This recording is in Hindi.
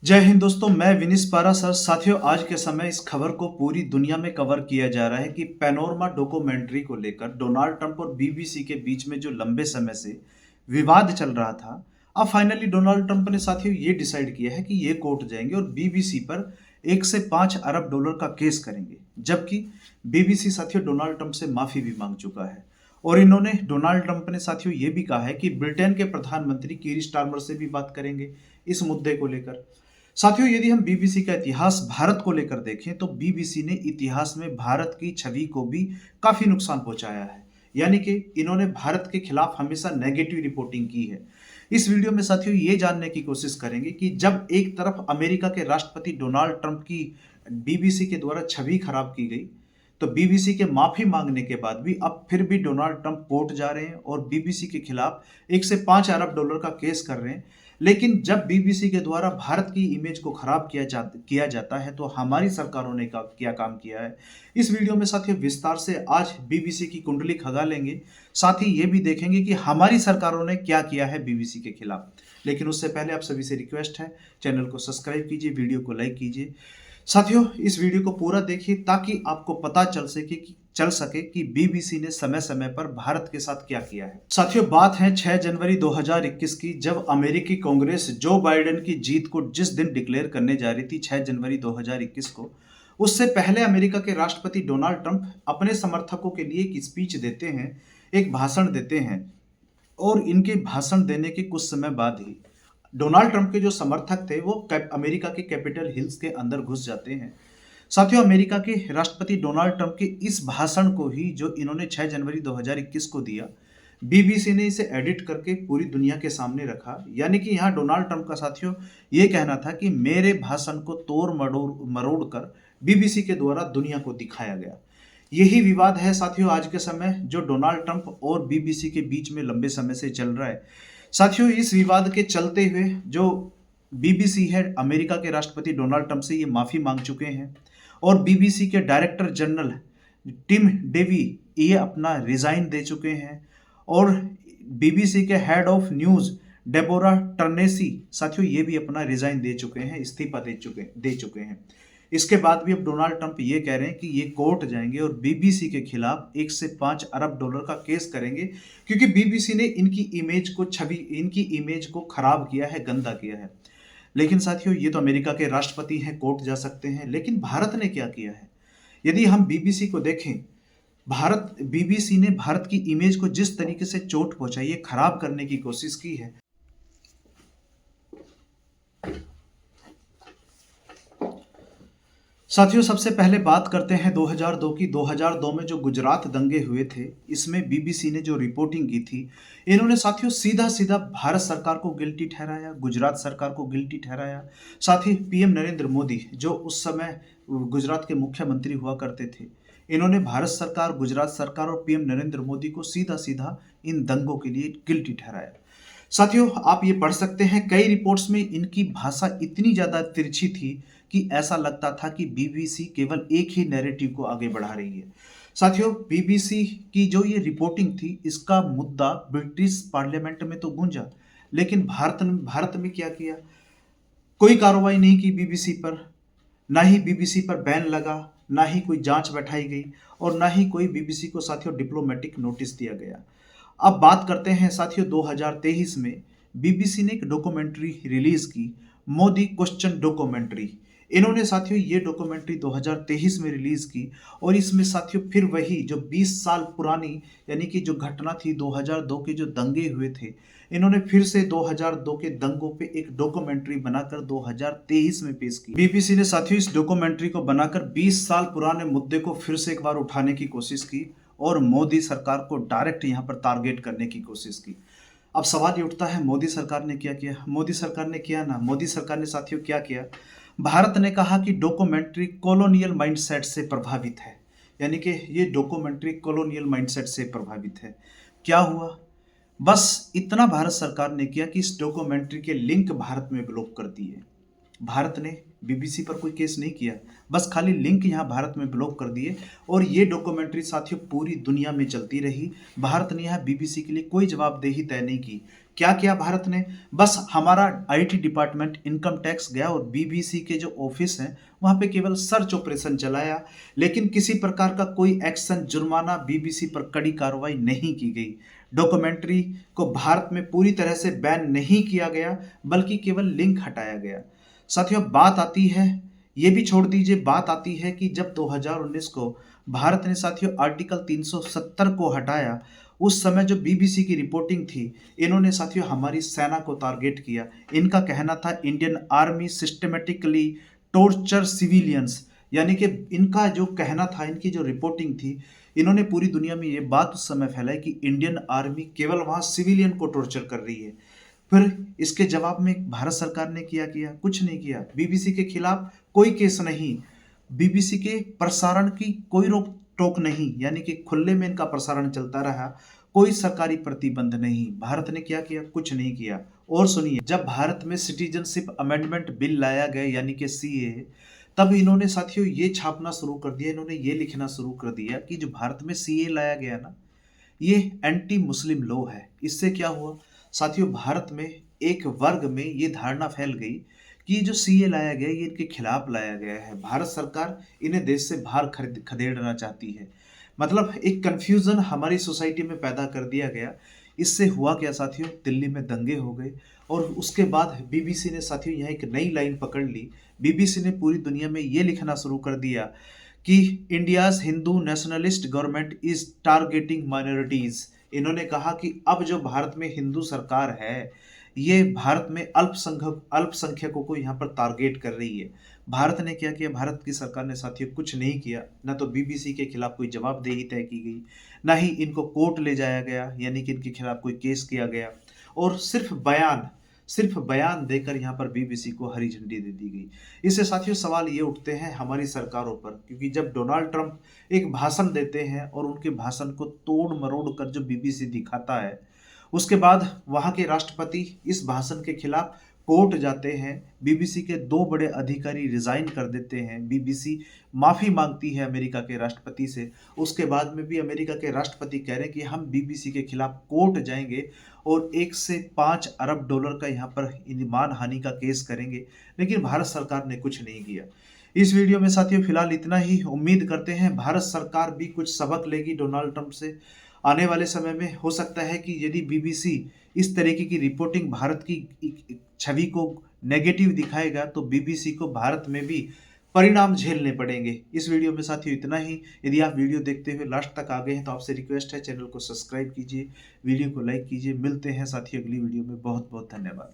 जय हिंद दोस्तों, मैं विनीस पारासर। साथियों, आज के समय इस खबर को पूरी दुनिया में कवर किया जा रहा है कि पैनोरमा डॉक्यूमेंट्री को लेकर डोनाल्ड ट्रंप और बीबीसी के बीच में जो लंबे समय से विवाद चल रहा था, अब फाइनली डोनाल्ड ट्रंप ने साथियों ये डिसाइड किया है कि ये कोर्ट जाएंगे और बीबीसी पर 1 से 5 अरब डॉलर का केस करेंगे। जबकि बीबीसी साथियों डोनाल्ड ट्रंप से माफी भी मांग चुका है और इन्होंने डोनाल्ड ट्रंप ने साथियों ये भी कहा है कि ब्रिटेन के प्रधानमंत्री कीर स्टारमर से भी बात करेंगे इस मुद्दे को लेकर। साथियों, यदि हम बीबीसी का इतिहास भारत को लेकर देखें तो बीबीसी ने इतिहास में भारत की छवि को भी काफी नुकसान पहुंचाया है। यानी कि इन्होंने भारत के खिलाफ हमेशा नेगेटिव रिपोर्टिंग की है। इस वीडियो में साथियों ये जानने की कोशिश करेंगे कि जब एक तरफ अमेरिका के राष्ट्रपति डोनाल्ड ट्रंप की बीबीसी के द्वारा छवि खराब की गई, तो बीबीसी के माफी मांगने के बाद भी अब फिर भी डोनाल्ड ट्रंप कोर्ट जा रहे हैं और बीबीसी के खिलाफ 1 से 5 अरब डॉलर का केस कर रहे हैं। लेकिन जब बीबीसी के द्वारा भारत की इमेज को खराब किया जाता है तो हमारी सरकारों ने क्या काम किया है, इस वीडियो में साथियों विस्तार से आज बीबीसी की कुंडली खगा लेंगे। साथ ही ये भी देखेंगे कि हमारी सरकारों ने क्या किया है बीबीसी के खिलाफ। लेकिन उससे पहले आप सभी से रिक्वेस्ट है, चैनल को सब्सक्राइब कीजिए, वीडियो को लाइक कीजिए। साथियों, इस वीडियो को पूरा देखिए ताकि आपको पता चल सके कि बीबीसी ने समय समय पर भारत के साथ क्या किया है। साथियों, बात है 6 जनवरी 2021 की, जब अमेरिकी कांग्रेस जो बाइडेन की जीत को जिस दिन डिक्लेयर करने जा रही थी 6 जनवरी 2021 को, उससे पहले अमेरिका के राष्ट्रपति डोनाल्ड ट्रंप अपने समर्थकों के लिए एक स्पीच देते हैं, एक भाषण देते हैं। और इनके भाषण देने के कुछ समय बाद ही डोनाल्ड ट्रंप के जो समर्थक थे वो अमेरिका के कैपिटल हिल्स के अंदर घुस जाते हैं। साथियों, अमेरिका के राष्ट्रपति डोनाल्ड ट्रंप के इस भाषण को ही जो इन्होंने 6 जनवरी 2021 को दिया, बीबीसी ने इसे एडिट करके पूरी दुनिया के सामने रखा। यानी कि यहाँ डोनाल्ड ट्रंप का साथियों ये कहना था कि मेरे भाषण को तोड़ मरोड़ कर बीबीसी के द्वारा दुनिया को दिखाया गया। यही विवाद है साथियों आज के समय जो डोनाल्ड ट्रंप और बीबीसी के बीच में लंबे समय से चल रहा है। साथियों, इस विवाद के चलते हुए जो बीबीसी है अमेरिका के राष्ट्रपति डोनाल्ड ट्रंप से ये माफी मांग चुके हैं और बीबीसी के डायरेक्टर जनरल टिम डेवी ये अपना रिजाइन दे चुके हैं और बीबीसी के हेड ऑफ न्यूज डेबोरा टर्नेसी साथियों ये भी अपना रिजाइन दे चुके हैं, इस्तीफा दे चुके हैं। इसके बाद भी अब डोनाल्ड ट्रंप ये कह रहे हैं कि ये कोर्ट जाएंगे और बीबीसी के खिलाफ 1 से 5 अरब डॉलर का केस करेंगे क्योंकि बीबीसी ने इनकी इमेज को खराब किया है, गंदा किया है। लेकिन साथियों, ये तो अमेरिका के राष्ट्रपति हैं, कोर्ट जा सकते हैं, लेकिन भारत ने क्या किया है? यदि हम बीबीसी को देखें, बीबीसी ने भारत की इमेज को जिस तरीके से चोट पहुंचाई है, खराब करने की कोशिश की है। साथियों, सबसे पहले बात करते हैं 2002 की। 2002 में जो गुजरात दंगे हुए थे, इसमें बीबीसी ने जो रिपोर्टिंग की थी, इन्होंने साथियों सीधा सीधा भारत सरकार को गिल्टी ठहराया, गुजरात सरकार को गिल्टी ठहराया। साथ ही पीएम नरेंद्र मोदी जो उस समय गुजरात के मुख्यमंत्री हुआ करते थे, इन्होंने भारत सरकार, गुजरात सरकार और पीएम नरेंद्र मोदी को सीधा सीधा इन दंगों के लिए गिल्टी ठहराया। साथियों, आप ये पढ़ सकते हैं, कई रिपोर्ट्स में इनकी भाषा इतनी ज्यादा तिरछी थी कि ऐसा लगता था कि बीबीसी केवल एक ही नैरेटिव को आगे बढ़ा रही है। साथियों, बीबीसी की जो ये रिपोर्टिंग थी, इसका मुद्दा ब्रिटिश पार्लियामेंट में तो गूंजा, लेकिन भारत में क्या किया? कोई कार्रवाई नहीं की बीबीसी पर, ना ही बीबीसी पर बैन लगा, ना ही कोई जांच बैठाई गई और ना ही कोई बीबीसी को साथियों डिप्लोमेटिक नोटिस दिया गया। अब बात करते हैं साथियों 2023 में बीबीसी ने एक डॉक्यूमेंट्री रिलीज की, मोदी क्वेश्चन डॉक्यूमेंट्री। इन्होंने साथियों ये डॉक्यूमेंट्री 2023 में रिलीज की और इसमें साथियों फिर वही जो 20 साल पुरानी यानी कि जो घटना थी 2002 के जो दंगे हुए थे, इन्होंने फिर से 2002 के दंगों पे एक डॉक्यूमेंट्री बनाकर 2023 में पेश की। बीबीसी ने साथियों इस डॉक्यूमेंट्री को बनाकर 20 साल पुराने मुद्दे को फिर से एक बार उठाने की कोशिश की और मोदी सरकार को डायरेक्ट यहाँ पर टारगेट करने की कोशिश की। अब सवाल ये उठता है, मोदी सरकार ने क्या किया? मोदी सरकार ने साथियों क्या किया? भारत ने कहा कि डॉक्यूमेंट्री कॉलोनियल माइंडसेट से प्रभावित है, यानी कि ये डॉक्यूमेंट्री कॉलोनियल माइंडसेट से प्रभावित है। क्या हुआ? बस इतना भारत सरकार ने किया कि इस डॉक्यूमेंट्री के लिंक भारत में ब्लॉक कर दिए। भारत ने बीबीसी पर कोई केस नहीं किया, बस खाली लिंक यहाँ भारत में ब्लॉक कर दिए और ये डॉक्यूमेंट्री साथियों पूरी दुनिया में चलती रही। भारत ने यहाँ बीबीसी के लिए कोई जवाबदेही तय नहीं की क्या किया भारत ने? बस हमारा आईटी डिपार्टमेंट, इनकम टैक्स गया और बीबीसी के जो ऑफिस हैं वहाँ पे केवल सर्च ऑपरेशन चलाया, लेकिन किसी प्रकार का कोई एक्शन, जुर्माना बीबीसी पर कड़ी कार्रवाई नहीं की गई। डॉक्यूमेंट्री को भारत में पूरी तरह से बैन नहीं किया गया, बल्कि केवल लिंक हटाया गया। साथियों, बात आती है, ये भी छोड़ दीजिए, बात आती है कि जब 2019 को भारत ने साथियों आर्टिकल 370 को हटाया, उस समय जो बीबीसी की रिपोर्टिंग थी, इन्होंने साथियों हमारी सेना को टारगेट किया। इनका कहना था Indian army systematically torture civilians, यानी कि इनका जो कहना था, इनकी जो रिपोर्टिंग थी, इन्होंने पूरी दुनिया में ये बात उस समय फैलाई कि इंडियन आर्मी केवल वहाँ सिविलियन को टॉर्चर कर रही है। फिर इसके जवाब में भारत सरकार ने क्या किया? कुछ नहीं किया। बीबीसी के खिलाफ कोई केस नहीं, बीबीसी के प्रसारण की कोई रोक टोक नहीं, यानी कि खुले में इनका प्रसारण चलता रहा, कोई सरकारी प्रतिबंध नहीं। भारत ने क्या किया? कुछ नहीं किया। और सुनिए, जब भारत में सिटीजनशिप अमेंडमेंट बिल लाया गया, यानी कि सीए, तब इन्होंने साथियों ये छापना शुरू कर दिया, इन्होंने ये लिखना शुरू कर दिया कि जो भारत में सीए लाया गया ना, ये एंटी मुस्लिम लॉ है। इससे क्या हुआ साथियों? भारत में एक वर्ग में ये धारणा फैल गई कि ये जो सीए लाया गया, ये इनके खिलाफ लाया गया है, भारत सरकार इन्हें देश से बाहर खदेड़ना चाहती है। मतलब एक कंफ्यूजन हमारी सोसाइटी में पैदा कर दिया गया। इससे हुआ क्या साथियों? दिल्ली में दंगे हो गए और उसके बाद बीबीसी ने साथियों यहाँ एक नई लाइन पकड़ ली। बीबीसी ने पूरी दुनिया में ये लिखना शुरू कर दिया कि India's Hindu nationalist government is targeting minorities. इन्होंने कहा कि अब जो भारत में हिंदू सरकार है, ये भारत में अल्पसंख्यकों को यहाँ पर टारगेट कर रही है। भारत ने क्या किया? भारत की सरकार ने साथियों कुछ नहीं किया। ना तो बीबीसी के खिलाफ कोई जवाबदेही तय की गई, ना ही इनको कोर्ट ले जाया गया, यानी कि इनके खिलाफ कोई केस किया गया, और सिर्फ बयान देकर यहाँ पर बीबीसी को हरी झंडी दे दी गई। इससे साथियों सवाल ये उठते हैं हमारी सरकारों पर, क्योंकि जब डोनाल्ड ट्रंप एक भाषण देते हैं और उनके भाषण को तोड़ मरोड़ कर जो बीबीसी दिखाता है, उसके बाद वहाँ के राष्ट्रपति इस भाषण के खिलाफ कोर्ट जाते हैं, बीबीसी के 2 बड़े अधिकारी रिजाइन कर देते हैं, बीबीसी माफ़ी मांगती है अमेरिका के राष्ट्रपति से। उसके बाद में भी अमेरिका के राष्ट्रपति कह रहे हैं कि हम बीबीसी के खिलाफ कोर्ट जाएंगे और 1 से 5 अरब डॉलर का यहाँ पर मान हानि का केस करेंगे, लेकिन भारत सरकार ने कुछ नहीं किया। इस वीडियो में साथियों फिलहाल इतना ही। उम्मीद करते हैं भारत सरकार भी कुछ सबक लेगी डोनाल्ड ट्रंप से। आने वाले समय में हो सकता है कि यदि बीबीसी इस तरीके की रिपोर्टिंग भारत की छवि को नेगेटिव दिखाएगा, तो बीबीसी को भारत में भी परिणाम झेलने पड़ेंगे। इस वीडियो में साथियों इतना ही। यदि आप वीडियो देखते हुए लास्ट तक आ गए हैं तो आपसे रिक्वेस्ट है, चैनल को सब्सक्राइब कीजिए, वीडियो को लाइक कीजिए। मिलते हैं साथियों अगली वीडियो में। बहुत बहुत धन्यवाद।